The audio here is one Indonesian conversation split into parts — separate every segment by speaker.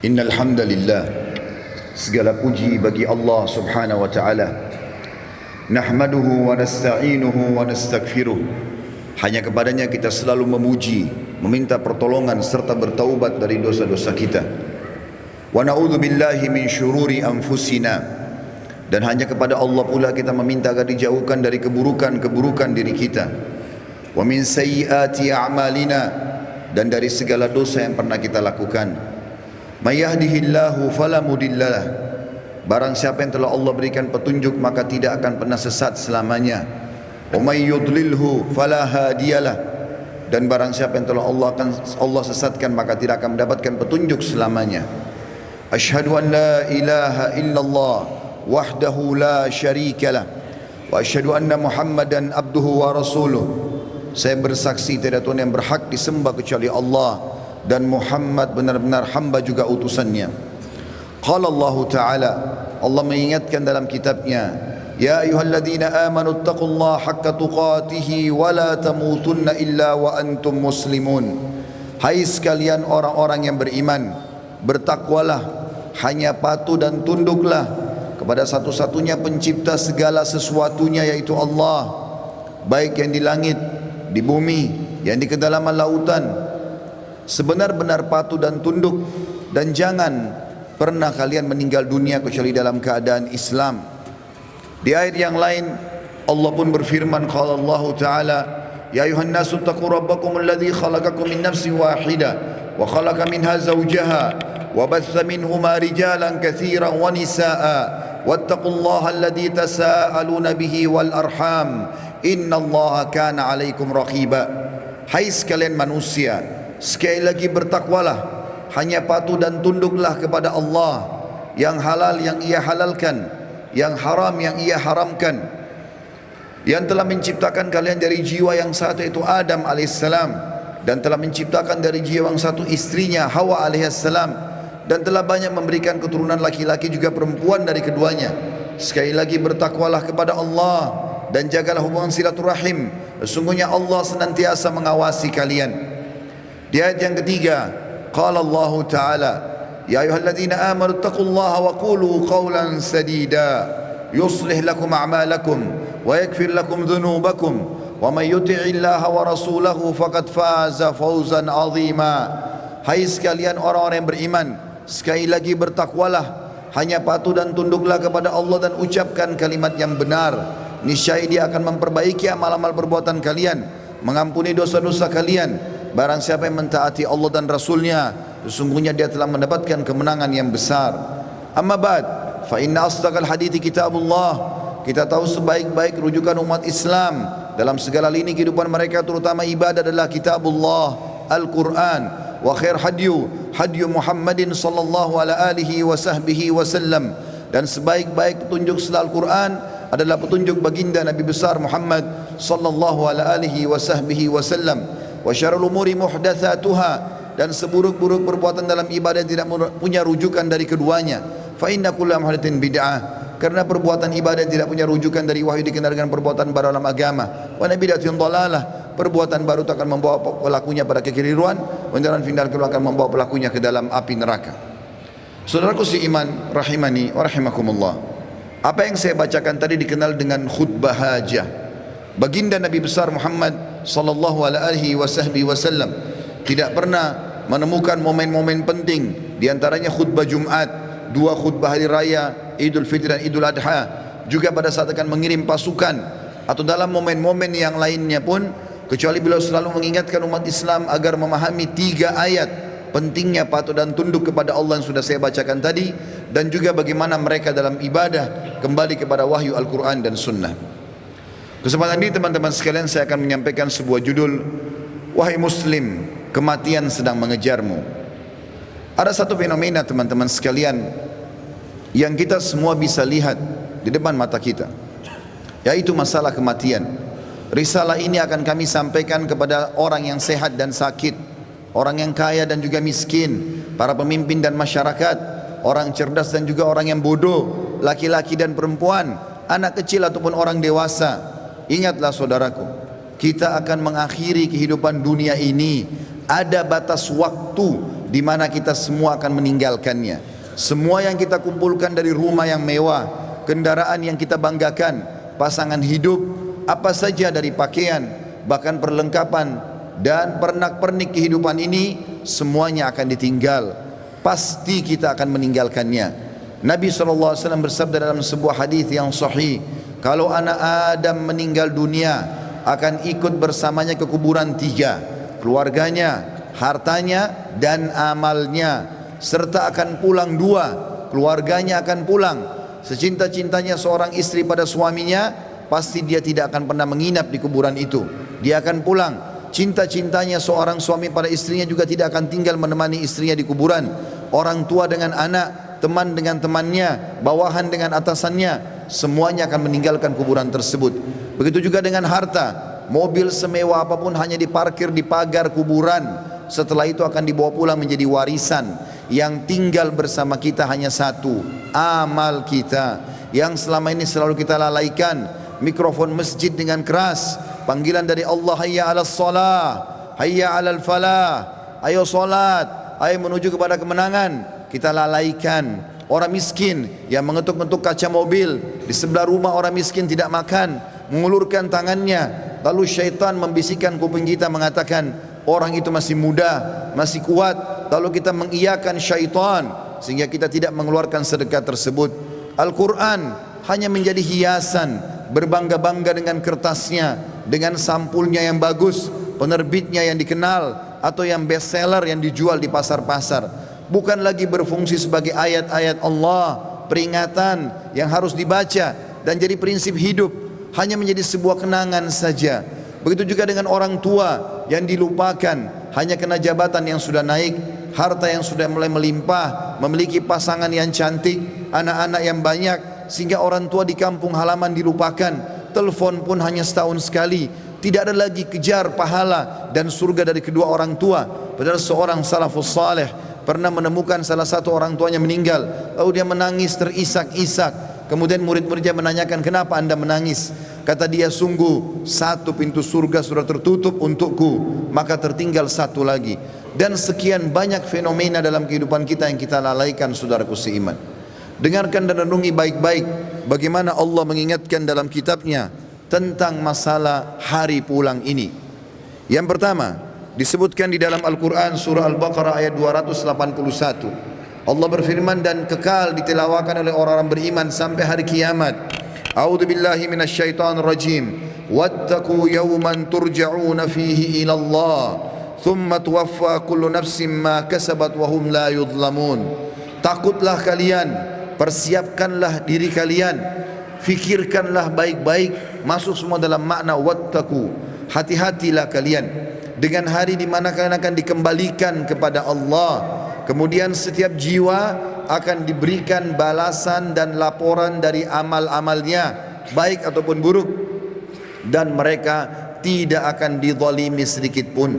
Speaker 1: Innal hamdalillah, segala puji bagi Allah Subhanahu wa taala. Nahmaduhu wa nasta'inuhu wa nastaghfiruh. Hanya kepadanya kita selalu memuji, meminta pertolongan serta bertaubat dari dosa-dosa kita. Wa na'udzu billahi min syururi anfusina. Dan hanya kepada Allah pula kita meminta agar dijauhkan dari keburukan-keburukan diri kita. Wa min sayyiati a'malina, dan dari segala dosa yang pernah kita lakukan. May yahdihillahu fala mudhillalah. Barang siapa yang telah Allah berikan petunjuk maka tidak akan pernah sesat selamanya. Wa may yudlilhu fala hadiyalah. Dan barang siapa yang telah Allah sesatkan maka tidak akan mendapatkan petunjuk selamanya. Asyhadu an la ilaha illallah wahdahu la syarikalah wa asyhadu anna Muhammadan abduhu wa rasuluh. Saya bersaksi tiada Tuhan yang berhak disembah kecuali Allah, dan Muhammad benar-benar hamba juga utusannya. Qala Allah Ta'ala, Allah mengingatkan dalam kitabnya, Ya ayyuhalladzina amanu taqullaha haqqa tuqatihi wa la tamutunna illa wa antum muslimun. Hai sekalian orang-orang yang beriman, bertakwalah, hanya patuh dan tunduklah kepada satu-satunya pencipta segala sesuatunya, yaitu Allah, baik yang di langit, di bumi, yang di kedalaman lautan. Sebenar-benar patuh dan tunduk, dan jangan pernah kalian meninggal dunia kecuali dalam keadaan Islam. Di ayat yang lain Allah pun berfirman, qala Allah Ta'ala, Ya ayuhan nasu taqu rabbakum alladhi khalaqakum min nafsin wahidah wa khalaqa minha zawjaha wa batha minhuma rijalan katsiran wa nisaa wattaqullaha alladhi tasaaluna bihi wal arham innallaha kana 'alaikum raqiba. Hai sekalian manusia, sekali lagi bertakwalah, hanya patuh dan tunduklah kepada Allah, yang halal yang ia halalkan, yang haram yang ia haramkan, yang telah menciptakan kalian dari jiwa yang satu yaitu Adam alaihissalam, dan telah menciptakan dari jiwa yang satu istrinya Hawa alaihissalam, dan telah banyak memberikan keturunan laki-laki juga perempuan dari keduanya. Sekali lagi bertakwalah kepada Allah dan jagalah hubungan silaturahim, sesungguhnya Allah senantiasa mengawasi kalian. Di ayat yang ketiga, qala Allah Ta'ala, Ya ayyuhalladzina amanu taqullaha wa qulu qawlan sadida yuslih lakum a'malakum wa yaghfir lakum dhunubakum wa may yuti'illaha wa rasulahu faqad faza fawzan 'azima. Hai sekalian orang-orang yang beriman, sekali lagi bertakwalah, hanya patuh dan tunduklah kepada Allah dan ucapkan kalimat yang benar. Niscaya Dia akan memperbaiki amal-amal perbuatan kalian, mengampuni dosa-dosa kalian. Barang siapa yang mentaati Allah dan Rasulnya, sesungguhnya dia telah mendapatkan kemenangan yang besar. Amma ba'd, fa inna asdaqal hadithi kitabullah. Kita tahu sebaik-baik rujukan umat Islam dalam segala lini kehidupan mereka, terutama ibadah, adalah kitabullah, Al-Quran. Wa khair hadyu Muhammadin sallallahu alaihi wa sahbihi wasallam. Dan sebaik-baik petunjuk setelah Al-Quran adalah petunjuk baginda Nabi besar Muhammad sallallahu alaihi wa sahbihi wasallam. Wa syarrul umuri muhdatsatuha, dan seburuk-buruk perbuatan dalam ibadah tidak punya rujukan dari keduanya. Fa inna kulla muhdatsin bid'ah, karena perbuatan ibadah tidak punya rujukan dari wahyu dikenal dengan perbuatan baru dalam agama. Wa bid'atun dhalalah, perbuatan baru akan membawa pelakunya pada kekeliruan, dan final akan membawa pelakunya ke dalam api neraka. Saudaraku seiman rahimani wa rahimakumullah, apa yang saya bacakan tadi dikenal dengan khutbah hajah. Baginda Nabi besar Muhammad sallallahu alaihi wasallam tidak pernah menemukan momen-momen penting, di antaranya khutbah Jumat, dua khutbah hari raya Idul Fitri dan Idul Adha, juga pada saat akan mengirim pasukan, atau dalam momen-momen yang lainnya pun, kecuali beliau selalu mengingatkan umat Islam agar memahami tiga ayat pentingnya patuh dan tunduk kepada Allah yang sudah saya bacakan tadi, dan juga bagaimana mereka dalam ibadah kembali kepada wahyu Al-Quran dan Sunnah. Kesempatan ini teman-teman sekalian, saya akan menyampaikan sebuah judul, Wahai Muslim, kematian sedang mengejarmu. Ada satu fenomena teman-teman sekalian yang kita semua bisa lihat di depan mata kita, yaitu masalah kematian. Risalah ini akan kami sampaikan kepada orang yang sehat dan sakit, orang yang kaya dan juga miskin, para pemimpin dan masyarakat, orang cerdas dan juga orang yang bodoh, laki-laki dan perempuan, anak kecil ataupun orang dewasa. Ingatlah saudaraku, kita akan mengakhiri kehidupan dunia ini. Ada batas waktu di mana kita semua akan meninggalkannya. Semua yang kita kumpulkan dari rumah yang mewah, kendaraan yang kita banggakan, pasangan hidup, apa saja dari pakaian, bahkan perlengkapan dan pernak-pernik kehidupan ini, semuanya akan ditinggal. Pasti kita akan meninggalkannya. Nabi SAW bersabda dalam sebuah hadis yang sahih, kalau anak Adam meninggal dunia akan ikut bersamanya ke kuburan tiga, keluarganya, hartanya dan amalnya, serta akan pulang dua, keluarganya akan pulang. Secinta-cintanya seorang istri pada suaminya, pasti dia tidak akan pernah menginap di kuburan itu, dia akan pulang. Cinta-cintanya seorang suami pada istrinya juga tidak akan tinggal menemani istrinya di kuburan. Orang tua dengan anak, teman dengan temannya, bawahan dengan atasannya, semuanya akan meninggalkan kuburan tersebut. Begitu juga dengan harta, mobil semewah apapun hanya diparkir di pagar kuburan, setelah itu akan dibawa pulang menjadi warisan. Yang tinggal bersama kita hanya satu, amal kita yang selama ini selalu kita lalaikan. Mikrofon masjid dengan keras, panggilan dari Allah, hayya 'alas shalah, hayya 'alal falah, ayo salat, ayo menuju kepada kemenangan, kita lalaikan. Orang miskin yang mengetuk-ngetuk kaca mobil di sebelah rumah orang miskin tidak makan, mengulurkan tangannya, lalu syaitan membisikkan kuping kita mengatakan orang itu masih muda, masih kuat, lalu kita mengiyakan syaitan sehingga kita tidak mengeluarkan sedekah tersebut. Al-Quran hanya menjadi hiasan, berbangga-bangga dengan kertasnya, dengan sampulnya yang bagus, penerbitnya yang dikenal, atau yang best seller yang dijual di pasar-pasar. Bukan lagi berfungsi sebagai ayat-ayat Allah, peringatan yang harus dibaca dan jadi prinsip hidup, hanya menjadi sebuah kenangan saja. Begitu juga dengan orang tua yang dilupakan, hanya kena jabatan yang sudah naik, harta yang sudah mulai melimpah, memiliki pasangan yang cantik, anak-anak yang banyak, sehingga orang tua di kampung halaman dilupakan. Telepon pun hanya setahun sekali. Tidak ada lagi kejar pahala dan surga dari kedua orang tua. Padahal seorang salafus saleh pernah menemukan salah satu orang tuanya meninggal, lalu dia menangis terisak-isak. Kemudian murid-muridnya menanyakan, kenapa anda menangis? Kata dia, sungguh satu pintu surga sudah tertutup untukku, maka tertinggal satu lagi. Dan sekian banyak fenomena dalam kehidupan kita yang kita lalaikan, saudaraku seiman. Dengarkan dan renungi baik-baik bagaimana Allah mengingatkan dalam kitabnya tentang masalah hari pulang ini. Yang pertama disebutkan di dalam Al-Quran surah Al-Baqarah ayat 281. Allah berfirman, dan kekal ditilawakan oleh orang-orang beriman sampai hari kiamat. A'udzu billahi minasyaitonir rajim. Wattaqu yawman turja'una fihi ila Allah, thumma tuwaffa kullu nafsin ma kasabat wa hum la yudhlamun. Takutlah kalian, persiapkanlah diri kalian, fikirkanlah baik-baik, masuk semua dalam makna wattaqu. Hati-hatilah kalian dengan hari di mana kalian akan dikembalikan kepada Allah. Kemudian setiap jiwa akan diberikan balasan dan laporan dari amal-amalnya, baik ataupun buruk, dan mereka tidak akan dizalimi sedikit pun.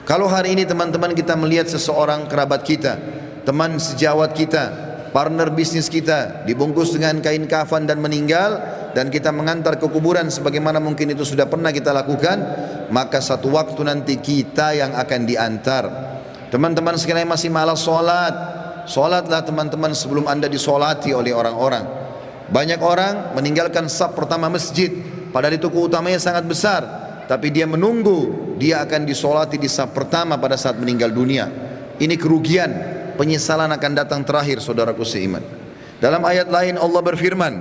Speaker 1: Kalau hari ini teman-teman kita melihat seseorang kerabat kita, teman sejawat kita, partner bisnis kita dibungkus dengan kain kafan dan meninggal, dan kita mengantar ke kuburan sebagaimana mungkin itu sudah pernah kita lakukan, maka satu waktu nanti kita yang akan diantar. Teman-teman sekalian masih malas sholat, sholatlah teman-teman sebelum anda disolati oleh orang-orang. Banyak orang meninggalkan saf pertama masjid, padahal itu keutamanya sangat besar, tapi dia menunggu dia akan disolati di saf pertama pada saat meninggal dunia. Ini kerugian, penyesalan akan datang terakhir, saudaraku seiman. Dalam ayat lain Allah berfirman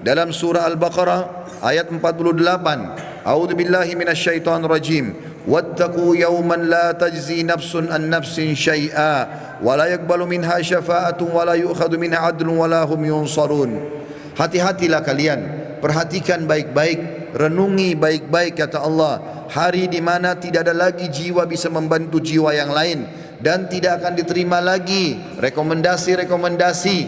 Speaker 1: dalam surah Al-Baqarah ayat 48, A'udzu billahi minasyaitonir rajim. Wattaqu yawman la tajzi nafsun an nafsin syai'a wa la yaqbalu minha syafa'atun wa la yu'khadhu minha 'adlun wa la hum yunsarun. Hati-hatilah kalian, perhatikan baik-baik, renungi baik-baik, kata Allah, hari di mana tidak ada lagi jiwa bisa membantu jiwa yang lain, dan tidak akan diterima lagi rekomendasi-rekomendasi,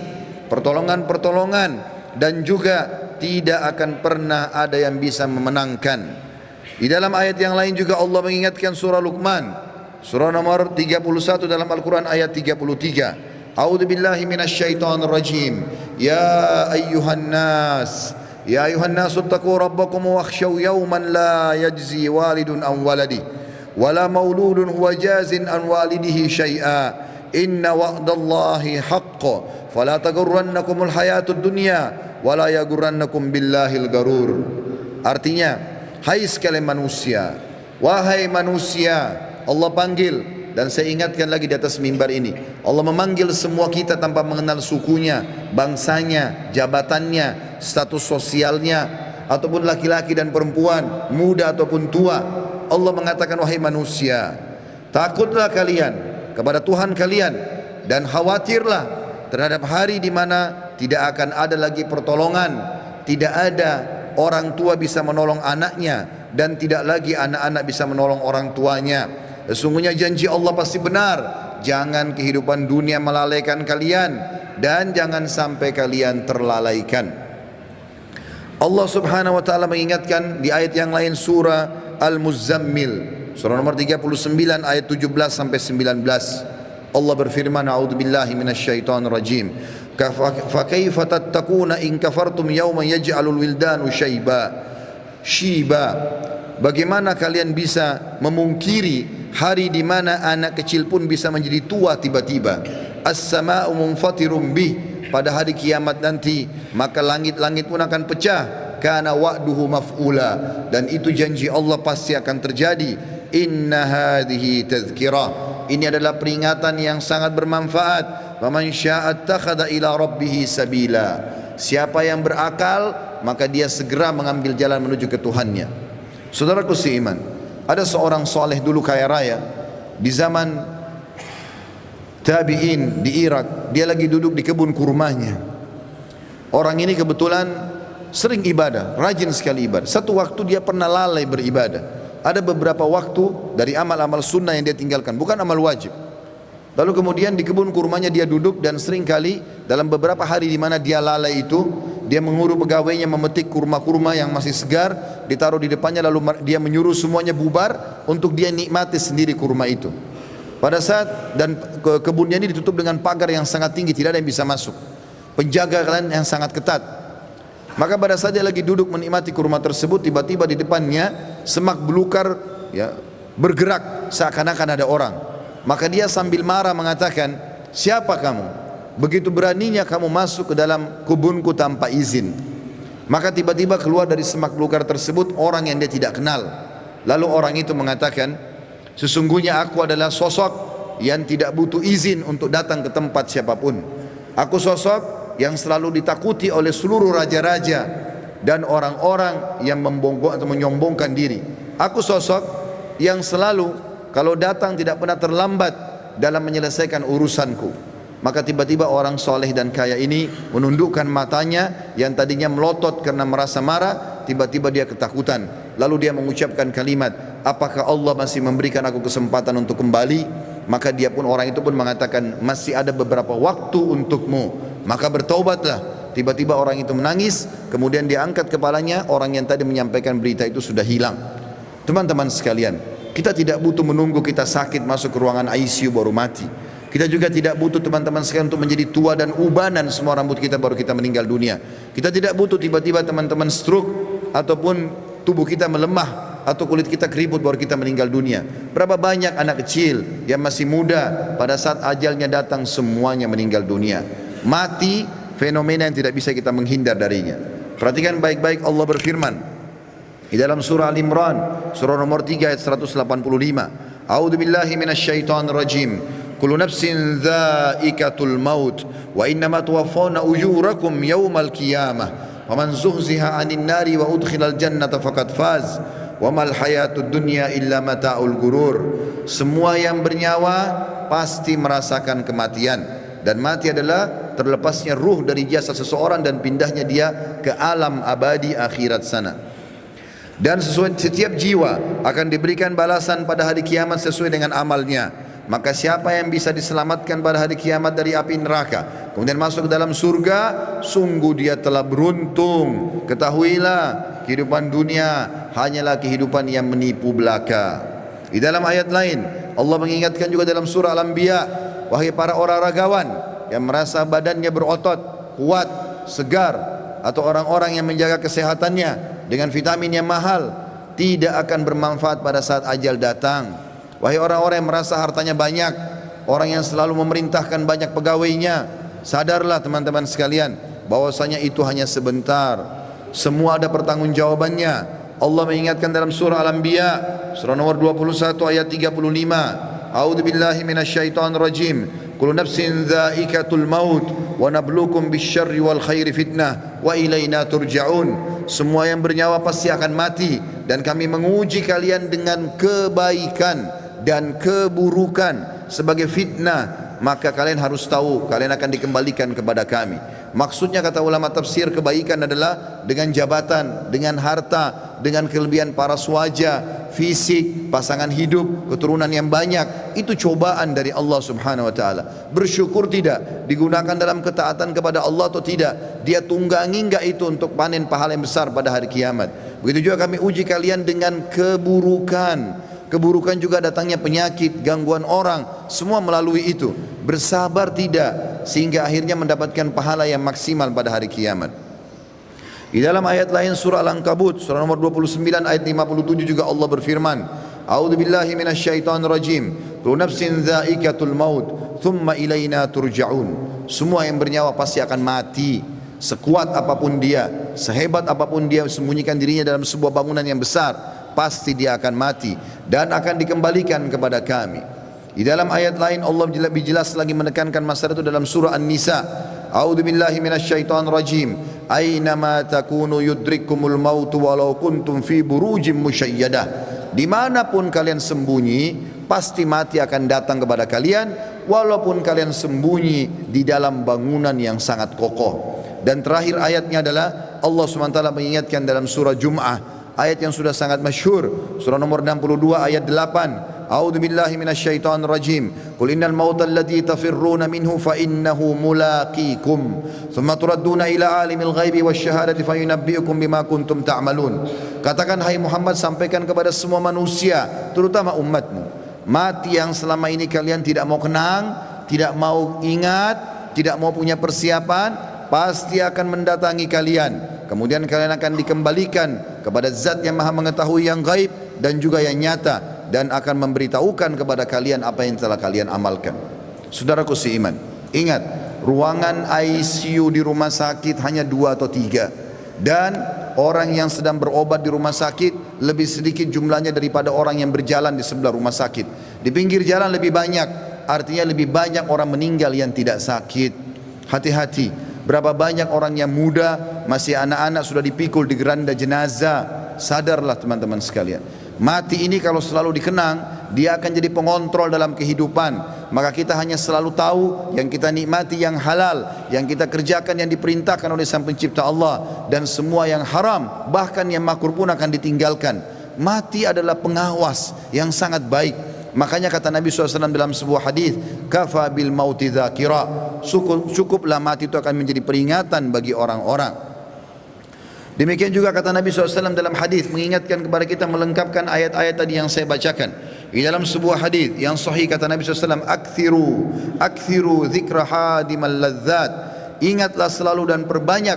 Speaker 1: pertolongan-pertolongan, dan juga tidak akan pernah ada yang bisa memenangkan. Di dalam ayat yang lain juga Allah mengingatkan surah Luqman, surah nomor 31 dalam Al-Quran ayat 33. A'udzu billahi minasyaitonir rajim. Ya ayyuhan nas, ya ayyuhan nas ittaqu rabbakum wakhshaw yawman la yajzi walidun an waladi wala mauludun huwa jazin an walidihi syai'a inna wa'dallahi haqqo fala taghurrannakumul hayatud dunya wala yaghurrannakum billahil garur. Artinya, hai sekalian manusia, wahai manusia, Allah panggil, dan saya ingatkan lagi di atas mimbar ini, Allah memanggil semua kita tanpa mengenal sukunya, bangsanya, jabatannya, status sosialnya, ataupun laki-laki dan perempuan, muda ataupun tua. Allah mengatakan, wahai manusia, takutlah kalian kepada Tuhan kalian dan khawatirlah terhadap hari di mana tidak akan ada lagi pertolongan, tidak ada orang tua bisa menolong anaknya, dan tidak lagi anak-anak bisa menolong orang tuanya. Sesungguhnya janji Allah pasti benar. Jangan kehidupan dunia melalaikan kalian, dan jangan sampai kalian terlalaikan. Allah subhanahu wa ta'ala mengingatkan di ayat yang lain, surah Al-Muzammil, surah nomor 39 ayat 17 sampai 19. Allah berfirman, a'udzubillahi minasyaitonir rajim. Fa kaifa tattaquna in kafartum yawman yaj'alul wildanu shiba. Bagaimana kalian bisa memungkiri hari di mana anak kecil pun bisa menjadi tua tiba-tiba? As-sama'u munfatirum bih, pada hari kiamat nanti maka langit-langit pun akan pecah. Kana wa'duhu maf'ula, dan itu janji Allah pasti akan terjadi. Inna hadhihi tadhkirah, ini adalah peringatan yang sangat bermanfaat. Faman syaa'a attakhadha ila rabbih sabila, siapa yang berakal maka dia segera mengambil jalan menuju ke Tuhannya. Saudaraku seiman, ada seorang soleh dulu kaya raya di zaman tabi'in di Irak. Dia lagi duduk di kebun kurmanya. Orang ini kebetulan sering ibadah, rajin sekali ibadah. Satu waktu dia pernah lalai beribadah. Ada beberapa waktu dari amal-amal sunnah yang dia tinggalkan, bukan amal wajib. Lalu kemudian di kebun kurmanya dia duduk, dan sering kali dalam beberapa hari di mana dia lalai itu, dia menyuruh pegawainya memetik kurma-kurma yang masih segar, ditaruh di depannya, lalu dia menyuruh semuanya bubar untuk dia nikmati sendiri kurma itu. Pada saat, dan kebunnya ini ditutup dengan pagar yang sangat tinggi, tidak ada yang bisa masuk, penjaga kalian yang sangat ketat. Maka pada saat dia lagi duduk menikmati kurma tersebut, tiba-tiba di depannya semak belukar ya bergerak seakan-akan ada orang. Maka dia sambil marah mengatakan, siapa kamu? Begitu beraninya kamu masuk ke dalam kebunku tanpa izin. Maka tiba-tiba keluar dari semak belukar tersebut orang yang dia tidak kenal. Lalu orang itu mengatakan, sesungguhnya aku adalah sosok yang tidak butuh izin untuk datang ke tempat siapapun. Aku sosok yang selalu ditakuti oleh seluruh raja-raja dan orang-orang yang membongkok atau menyombongkan diri. Aku sosok yang selalu kalau datang tidak pernah terlambat dalam menyelesaikan urusanku. Maka tiba-tiba orang soleh dan kaya ini menundukkan matanya yang tadinya melotot karena merasa marah, tiba-tiba dia ketakutan. Lalu dia mengucapkan kalimat, apakah Allah masih memberikan aku kesempatan untuk kembali? Maka dia pun, orang itu pun mengatakan, masih ada beberapa waktu untukmu, maka bertaubatlah. Tiba-tiba orang itu menangis, kemudian dia angkat kepalanya, orang yang tadi menyampaikan berita itu sudah hilang. Teman-teman sekalian, kita tidak butuh menunggu kita sakit masuk ke ruangan ICU baru mati. Kita juga tidak butuh teman-teman sekalian untuk menjadi tua dan ubanan semua rambut kita baru kita meninggal dunia. Kita tidak butuh tiba-tiba teman-teman stroke ataupun tubuh kita melemah atau kulit kita keriput baru kita meninggal dunia. Berapa banyak anak kecil yang masih muda pada saat ajalnya datang semuanya meninggal dunia. Mati fenomena yang tidak bisa kita menghindar darinya. Perhatikan baik-baik, Allah berfirman di dalam surah Al-Imran, surah nomor 3 ayat 185. A'udzu billahi minasyaitonir rajim. Kullu nafsin dha'iqatul maut wa innama tuwaffawna ujurakum yaumal qiyamah. Wa man zuhziha 'anil nari wa udkhilal jannata faqad faz. Wa mal hayatud dunya illa mata'ul gurur. Semua yang bernyawa pasti merasakan kematian, dan mati adalah terlepasnya ruh dari jasad seseorang dan pindahnya dia ke alam abadi akhirat sana. Dan setiap jiwa akan diberikan balasan pada hari kiamat sesuai dengan amalnya. Maka siapa yang bisa diselamatkan pada hari kiamat dari api neraka, kemudian masuk ke dalam surga, sungguh dia telah beruntung. Ketahuilah, kehidupan dunia hanyalah kehidupan yang menipu belaka. Di dalam ayat lain, Allah mengingatkan juga dalam surah Al-Anbiya, wahai para olahragawan yang merasa badannya berotot, kuat, segar, atau orang-orang yang menjaga kesehatannya dengan vitamin yang mahal, tidak akan bermanfaat pada saat ajal datang. Wahai orang-orang yang merasa hartanya banyak, orang yang selalu memerintahkan banyak pegawainya, sadarlah teman-teman sekalian bahwasanya itu hanya sebentar. Semua ada pertanggungjawabannya. Allah mengingatkan dalam surah Al-Anbiya, surah nomor 21 ayat 35. A'udzubillahi minasyaitonir rajim. Kullu nafsin dha'iqatul maut wa nabluukum bisyarri wal khairi fitnah wa ilaina turja'un. Semua yang bernyawa pasti akan mati, dan kami menguji kalian dengan kebaikan dan keburukan sebagai fitnah, maka kalian harus tahu kalian akan dikembalikan kepada kami. Maksudnya kata ulama tafsir, kebaikan adalah dengan jabatan, dengan harta, dengan kelebihan paras wajah, fisik, pasangan hidup, keturunan yang banyak. Itu cobaan dari Allah subhanahu wa ta'ala. Bersyukur tidak, digunakan dalam ketaatan kepada Allah atau tidak, dia tunggangi enggak itu untuk panen pahala yang besar pada hari kiamat. Begitu juga kami uji kalian dengan keburukan. Keburukan juga datangnya penyakit, gangguan orang, semua melalui itu. Bersabar tidak, sehingga akhirnya mendapatkan pahala yang maksimal pada hari kiamat. Di dalam ayat lain surah Al-Ankabut, surah nomor 29 ayat 57 juga Allah berfirman, A'udzubillahi minasyaitonir rajim. Kullu nafsin dha'iqatul maut, thumma ilaina turja'un. Semua yang bernyawa pasti akan mati. Sekuat apapun dia, sehebat apapun dia sembunyikan dirinya dalam sebuah bangunan yang besar, pasti dia akan mati dan akan dikembalikan kepada kami. Di dalam ayat lain Allah lebih jelas lagi menekankan masalah itu dalam surah An-Nisa. A'udzubillahi minasyaitonir rajim. Aynama takunu yudrikkumul maut walau kuntum fi burujim musyayyadah. Dimanapun kalian sembunyi, pasti mati akan datang kepada kalian, walaupun kalian sembunyi di dalam bangunan yang sangat kokoh. Dan terakhir ayatnya adalah Allah SWT mengingatkan dalam surah Jum'ah, ayat yang sudah sangat masyhur, surah nomor 62 ayat 8. A'udzu billahi minasyaitonir rajim. Qul innal mauta alladzi tafirruna minhu fa innahu mulaqikum. Tsumma turadduna ila alimil ghaibi wasyahadati fayunabbiukum bima kuntum ta'malun. Katakan hai Muhammad, sampaikan kepada semua manusia, terutama umatmu, mati yang selama ini kalian tidak mau kenang, tidak mau ingat, tidak mau punya persiapan, pasti akan mendatangi kalian. Kemudian kalian akan dikembalikan kepada zat yang maha mengetahui yang gaib dan juga yang nyata, dan akan memberitahukan kepada kalian apa yang telah kalian amalkan. Saudaraku seiman, ingat, ruangan ICU di rumah sakit hanya 2 atau 3, dan orang yang sedang berobat di rumah sakit lebih sedikit jumlahnya daripada orang yang berjalan di sebelah rumah sakit. Di pinggir jalan lebih banyak, artinya lebih banyak orang meninggal yang tidak sakit. Hati-hati. Berapa banyak orang yang muda, masih anak-anak sudah dipikul di geranda jenazah. Sadarlah teman-teman sekalian, mati ini kalau selalu dikenang, dia akan jadi pengontrol dalam kehidupan. Maka kita hanya selalu tahu yang kita nikmati yang halal, yang kita kerjakan yang diperintahkan oleh Sang Pencipta Allah, dan semua yang haram, bahkan yang makruh pun akan ditinggalkan. Mati adalah pengawas yang sangat baik. Makanya kata Nabi SAW dalam sebuah hadis, kafa bil mauti dzakira, cukuplah mati itu akan menjadi peringatan bagi orang-orang. Demikian juga kata Nabi SAW dalam hadis, mengingatkan kepada kita, melengkapkan ayat-ayat tadi yang saya bacakan. Di dalam sebuah hadis yang sahih kata Nabi SAW, akthiru dzikra hadimal ladzat, ingatlah selalu dan perbanyak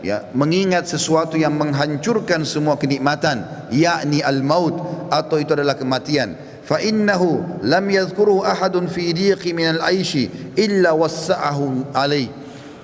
Speaker 1: ya mengingat sesuatu yang menghancurkan semua kenikmatan, yakni al-maut, atau itu adalah kematian. Fa innahu lam yadhkuruhu ahadun fi diqi minal aishi illa wassa'ahu alaih.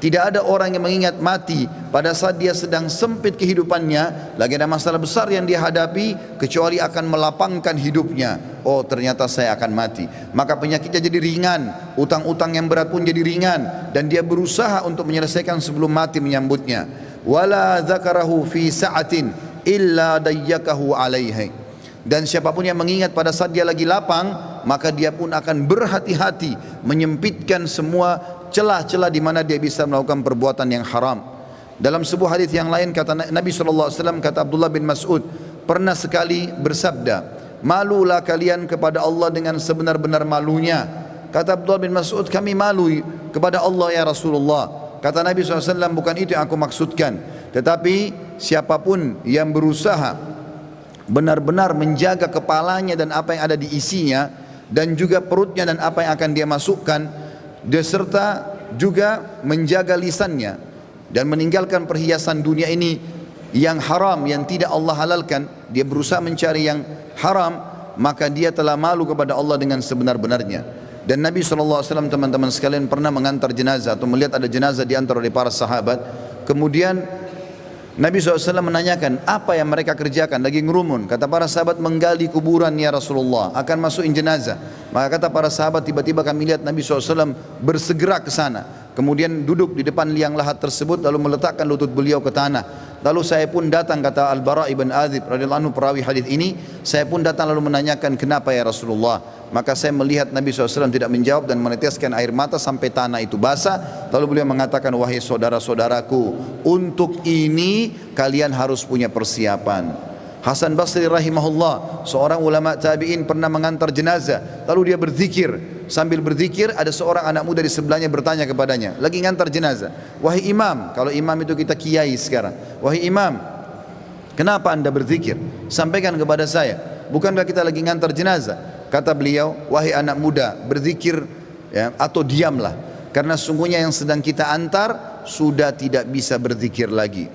Speaker 1: Tidak ada orang yang mengingat mati pada saat dia sedang sempit kehidupannya, lagi ada masalah besar yang dia hadapi, kecuali akan melapangkan hidupnya. Oh, ternyata saya akan mati. Maka penyakitnya jadi ringan, utang-utang yang berat pun jadi ringan, dan dia berusaha untuk menyelesaikan sebelum mati menyambutnya. Wala dzakarahu fi sa'atin illa dayyakahu alaihi. Dan siapapun yang mengingat pada saat dia lagi lapang, maka dia pun akan berhati-hati menyempitkan semua celah-celah di mana dia bisa melakukan perbuatan yang haram. Dalam sebuah hadis yang lain kata Nabi SAW, kata Abdullah bin Mas'ud, pernah sekali bersabda, malulah kalian kepada Allah dengan sebenar-benar malunya. Kata Abdullah bin Mas'ud, kami malu kepada Allah ya Rasulullah. Kata Nabi SAW, bukan itu yang aku maksudkan, tetapi siapapun yang berusaha benar-benar menjaga kepalanya dan apa yang ada di isinya, dan juga perutnya dan apa yang akan dia masukkan, beserta juga menjaga lisannya dan meninggalkan perhiasan dunia ini, yang haram, yang tidak Allah halalkan, dia berusaha mencari yang haram, maka dia telah malu kepada Allah dengan sebenar-benarnya. Dan Nabi SAW, teman-teman sekalian, pernah mengantar jenazah atau melihat ada jenazah diantar oleh para sahabat. Kemudian Nabi SAW menanyakan, apa yang mereka kerjakan? Lagi ngerumun. Kata para sahabat, menggali kuburan ya Rasulullah, akan masukin jenazah. Maka kata para sahabat, tiba-tiba kami lihat Nabi SAW bersegera ke sana. Kemudian duduk di depan liang lahat tersebut, lalu meletakkan lutut beliau ke tanah. Lalu saya pun datang, kata Al-Bara' ibn Azib radhiyallahu anhu, perawi hadis ini, saya pun datang lalu menanyakan, kenapa ya Rasulullah? Maka saya melihat Nabi SAW tidak menjawab dan meneteskan air mata sampai tanah itu basah. Lalu beliau mengatakan, wahai saudara-saudaraku, untuk ini kalian harus punya persiapan. Hasan Basri rahimahullah, seorang ulama tabi'in, pernah mengantar jenazah. Lalu dia berzikir. Sambil berzikir, ada seorang anak muda di sebelahnya bertanya kepadanya, lagi ngantar jenazah, wahai imam, kalau imam itu kita kiai sekarang, wahai imam, kenapa anda berzikir? Sampaikan kepada saya, bukankah kita lagi ngantar jenazah? Kata beliau, wahai anak muda, berzikir ya, atau diamlah, karena sungguhnya yang sedang kita antar sudah tidak bisa berzikir lagi.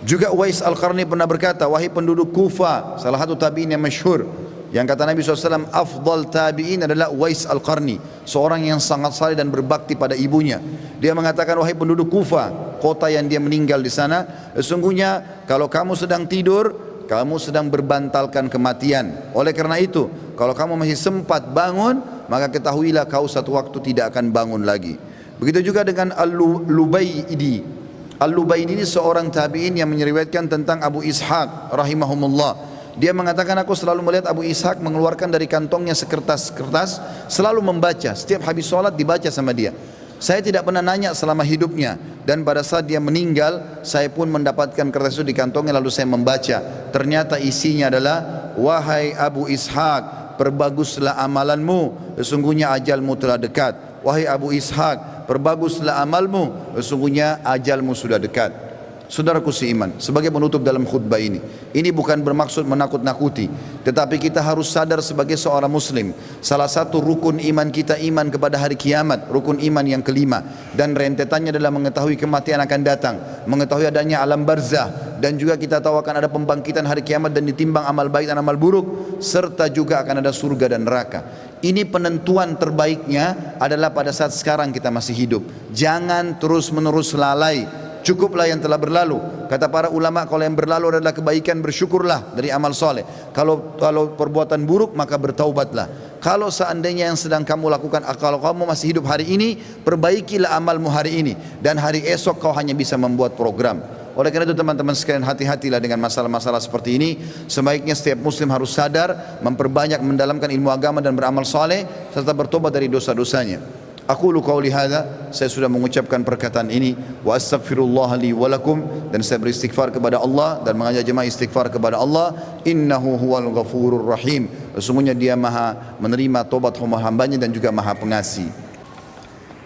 Speaker 1: Juga Uwais Al-Qarni pernah berkata, wahai penduduk Kufa, salah satu tabi'in yang masyhur, yang kata Nabi SAW, afdal tabi'in adalah Uwais Al-Qarni, seorang yang sangat saleh dan berbakti pada ibunya. Dia mengatakan, wahai penduduk Kufa, kota yang dia meninggal di sana, sesungguhnya kalau kamu sedang tidur, kamu sedang berbantalkan kematian. Oleh karena itu, kalau kamu masih sempat bangun, maka ketahuilah kau satu waktu tidak akan bangun lagi. Begitu juga dengan Al-Lubaydi. Al-Lubaydi ini seorang tabi'in yang menyeriwayatkan tentang Abu Ishaq rahimahumullah. Dia mengatakan, aku selalu melihat Abu Ishaq mengeluarkan dari kantongnya sekertas-kertas, selalu membaca, setiap habis sholat dibaca sama dia. Saya tidak pernah nanya selama hidupnya, dan pada saat dia meninggal, saya pun mendapatkan kertas itu di kantongnya, lalu saya membaca. Ternyata isinya adalah, wahai Abu Ishaq, perbaguslah amalanmu, sesungguhnya ajalmu telah dekat. Wahai Abu Ishaq, perbaguslah amalmu, sesungguhnya ajalmu sudah dekat. Saudaraku seiman, sebagai penutup dalam khutbah ini bukan bermaksud menakut-nakuti, tetapi kita harus sadar sebagai seorang muslim, salah satu rukun iman kita iman kepada hari kiamat, rukun iman yang kelima, dan rentetannya adalah mengetahui kematian akan datang, mengetahui adanya alam barzah, dan juga kita tahu akan ada pembangkitan hari kiamat dan ditimbang amal baik dan amal buruk, serta juga akan ada surga dan neraka. Ini penentuan terbaiknya adalah pada saat sekarang kita masih hidup. Jangan terus-menerus lalai. Cukuplah yang telah berlalu. Kata para ulama, kalau yang berlalu adalah kebaikan, bersyukurlah dari amal soleh. Kalau perbuatan buruk, maka bertaubatlah. Kalau seandainya yang sedang kamu lakukan, kalau kamu masih hidup hari ini, perbaikilah amalmu hari ini, dan hari esok kau hanya bisa membuat program. Oleh karena itu teman-teman sekalian, hati-hatilah dengan masalah-masalah seperti ini. Sebaiknya setiap muslim harus sadar, memperbanyak mendalamkan ilmu agama dan beramal soleh, serta bertobat dari dosa-dosanya. Aku qauli hadza, saya sudah mengucapkan perkataan ini, wa astaghfirullah li wa lakum, dan saya beristighfar kepada Allah dan mengajak jemaah istighfar kepada Allah. Innahu huwal ghafurur rahim, sesungguhnya dia maha menerima tobat hamba-hambanya dan juga maha pengasih.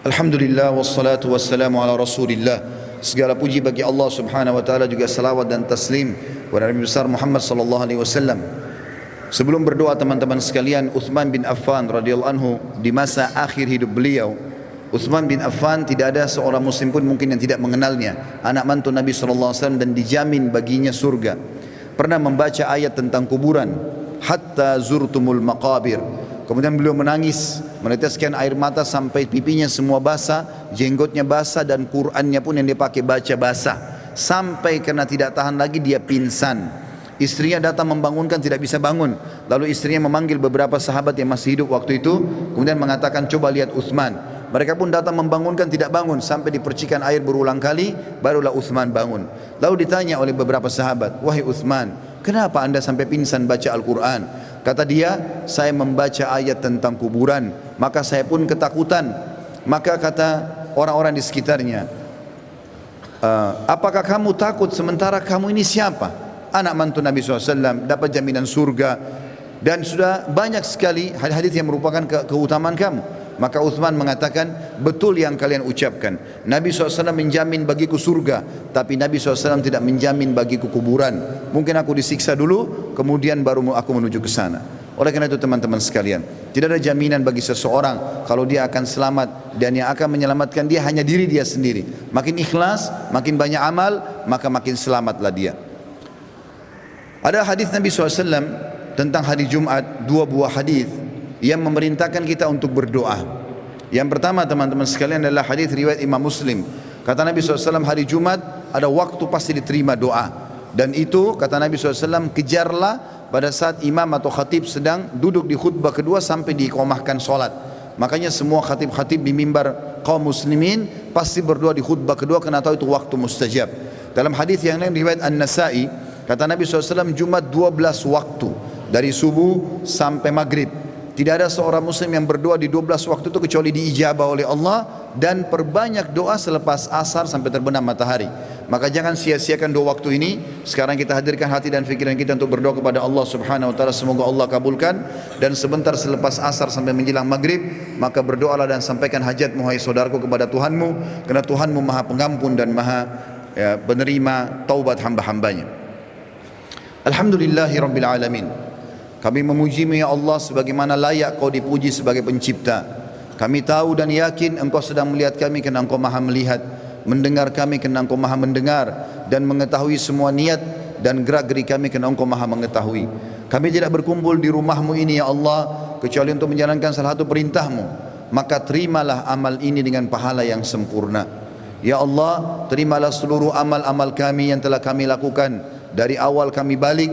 Speaker 1: Alhamdulillah wassalatu wassalamu ala rasulillah. Segala puji bagi Allah subhanahu wa ta'ala, juga salawat dan taslim kepada Nabi besar Muhammad sallallahu alaihi wasallam. Sebelum berdoa teman-teman sekalian, Uthman bin Affan radhiyallahu anhu, di masa akhir hidup beliau, Uthman bin Affan tidak ada seorang muslim pun mungkin yang tidak mengenalnya, anak mantu Nabi SAW, dan dijamin baginya surga. Pernah membaca ayat tentang kuburan, hatta zurtumul maqabir. Kemudian beliau menangis, meneteskan air mata sampai pipinya semua basah, jenggotnya basah, dan Qur'annya pun yang dia pakai baca basah, sampai karena tidak tahan lagi dia pingsan. Istrinya datang membangunkan, tidak bisa bangun. Lalu istrinya memanggil beberapa sahabat yang masih hidup waktu itu, kemudian mengatakan, coba lihat Uthman. Mereka pun datang membangunkan, tidak bangun, sampai dipercikan air berulang kali, barulah Uthman bangun. Lalu ditanya oleh beberapa sahabat, wahai Uthman, kenapa anda sampai pingsan baca Al-Quran? Kata dia, saya membaca ayat tentang kuburan, maka saya pun ketakutan. Maka kata orang-orang di sekitarnya, apakah kamu takut sementara kamu ini siapa? Anak mantu Nabi SAW, dapat jaminan surga, dan sudah banyak sekali hadis-hadis yang merupakan keutamaan kamu. Maka Uthman mengatakan, betul yang kalian ucapkan, Nabi SAW menjamin bagiku surga, tapi Nabi SAW tidak menjamin bagiku kuburan. Mungkin aku disiksa dulu, kemudian baru aku menuju ke sana. Oleh karena itu teman-teman sekalian, tidak ada jaminan bagi seseorang kalau dia akan selamat, dan yang akan menyelamatkan dia hanya diri dia sendiri. Makin ikhlas, makin banyak amal, maka makin selamatlah dia. Ada hadis Nabi SAW tentang hari Jumat, dua buah hadis yang memerintahkan kita untuk berdoa. Yang pertama teman-teman sekalian adalah hadis riwayat Imam Muslim. Kata Nabi SAW, hari Jumat ada waktu pasti diterima doa. Dan itu kata Nabi SAW, kejarlah pada saat imam atau khatib sedang duduk di khutbah kedua sampai diiqamahkan solat. Makanya semua khatib-khatib di mimbar kaum muslimin pasti berdoa di khutbah kedua, karena tahu itu waktu mustajab. Dalam hadis yang lain riwayat An-Nasa'i, kata Nabi SAW, Jumat 12 waktu dari subuh sampai maghrib. Tidak ada seorang muslim yang berdoa di 12 waktu itu kecuali diijabah oleh Allah, dan perbanyak doa selepas asar sampai terbenam matahari. Maka jangan sia-siakan dua waktu ini. Sekarang kita hadirkan hati dan fikiran kita untuk berdoa kepada Allah Subhanahu wa taala, semoga Allah kabulkan. Dan sebentar selepas asar sampai menjelang maghrib, maka berdoalah dan sampaikan hajatmu hai saudaraku kepada Tuhanmu, karena Tuhanmu Maha Pengampun dan Maha penerima taubat hamba-hambanya. Alhamdulillahi Rabbil Alamin. Kami memuji-Mu ya Allah sebagaimana layak Kau dipuji sebagai pencipta. Kami tahu dan yakin Engkau sedang melihat kami kerana Engkau Maha melihat, mendengar kami kerana Engkau Maha mendengar, dan mengetahui semua niat dan gerak-gerik kami kerana Engkau Maha mengetahui. Kami tidak berkumpul di rumah-Mu ini ya Allah kecuali untuk menjalankan salah satu perintah-Mu. Maka terimalah amal ini dengan pahala yang sempurna. Ya Allah, terimalah seluruh amal-amal kami yang telah kami lakukan dari awal kami balik,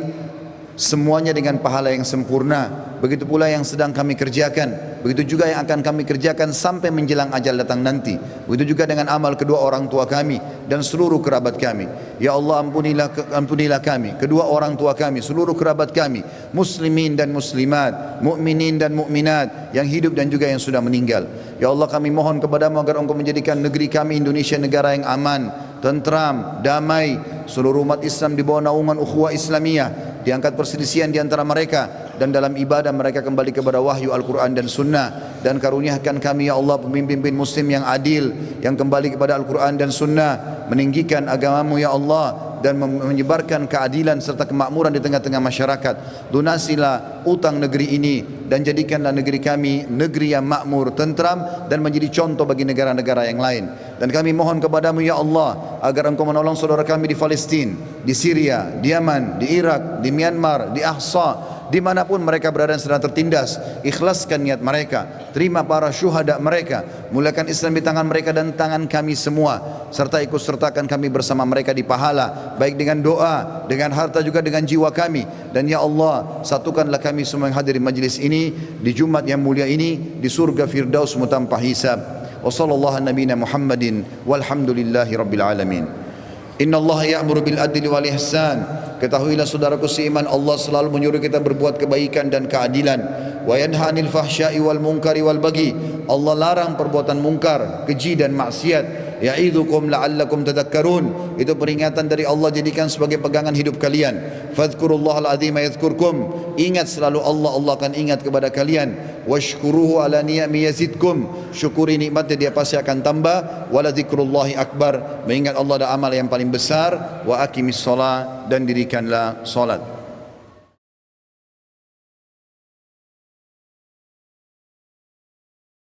Speaker 1: semuanya dengan pahala yang sempurna. Begitu pula yang sedang kami kerjakan, begitu juga yang akan kami kerjakan sampai menjelang ajal datang nanti. Begitu juga dengan amal kedua orang tua kami dan seluruh kerabat kami. Ya Allah, ampunilah kami, kedua orang tua kami, seluruh kerabat kami, muslimin dan muslimat, mukminin dan mukminat, yang hidup dan juga yang sudah meninggal. Ya Allah, kami mohon kepadamu agar Engkau menjadikan negeri kami Indonesia negara yang aman, tentram, damai, seluruh umat Islam di bawah naungan ukhuwah Islamiyah, diangkat perselisihan di antara mereka, dan dalam ibadah mereka kembali kepada wahyu Al-Quran dan Sunnah. Dan karuniakan kami ya Allah pemimpin muslim yang adil, yang kembali kepada Al-Quran dan Sunnah, meninggikan agamamu ya Allah, dan menyebarkan keadilan serta kemakmuran di tengah-tengah masyarakat. Lunasilah utang negeri ini, dan jadikanlah negeri kami negeri yang makmur, tentram, dan menjadi contoh bagi negara-negara yang lain. Dan kami mohon kepadamu ya Allah agar Engkau menolong saudara kami di Palestina, di Syria, di Yaman, di Irak, di Myanmar, di Ahsa, dimanapun mereka berada sedang tertindas. Ikhlaskan niat mereka, terima para syuhada mereka, muliakan Islam di tangan mereka dan tangan kami semua, serta ikut sertakan kami bersama mereka di pahala, baik dengan doa, dengan harta, juga dengan jiwa kami. Dan ya Allah, satukanlah kami semua yang hadir di majlis ini di Jumat yang mulia ini di surga Firdaus tanpa hisab. Wa sallallahu nabiyana Muhammadin walhamdulillahi rabbil alamin. Inna Allah ya'muru bil adli wal ihsan. Ketahuilah saudaraku seiman, Allah selalu menyuruh kita berbuat kebaikan dan keadilan. Wa yanha 'anil fahsya'i wal munkari wal baghi. Allah larang perbuatan mungkar, keji dan maksiat. Ya'idzukum la'allakum tadhakkarun. Itu peringatan dari Allah, jadikan sebagai pegangan hidup kalian. Fadhkurullahal azima yadhkurkum. Ingat selalu Allah, Allah akan ingat kepada kalian. Washkuruhu ala ni'ami yazidkum. Syukuri nikmatnya, dia pasti akan tambah. Wala dzikrullahi akbar. Mengingat Allah ada amal yang paling besar. Wa aqimis shalah, dan dirikanlah salat.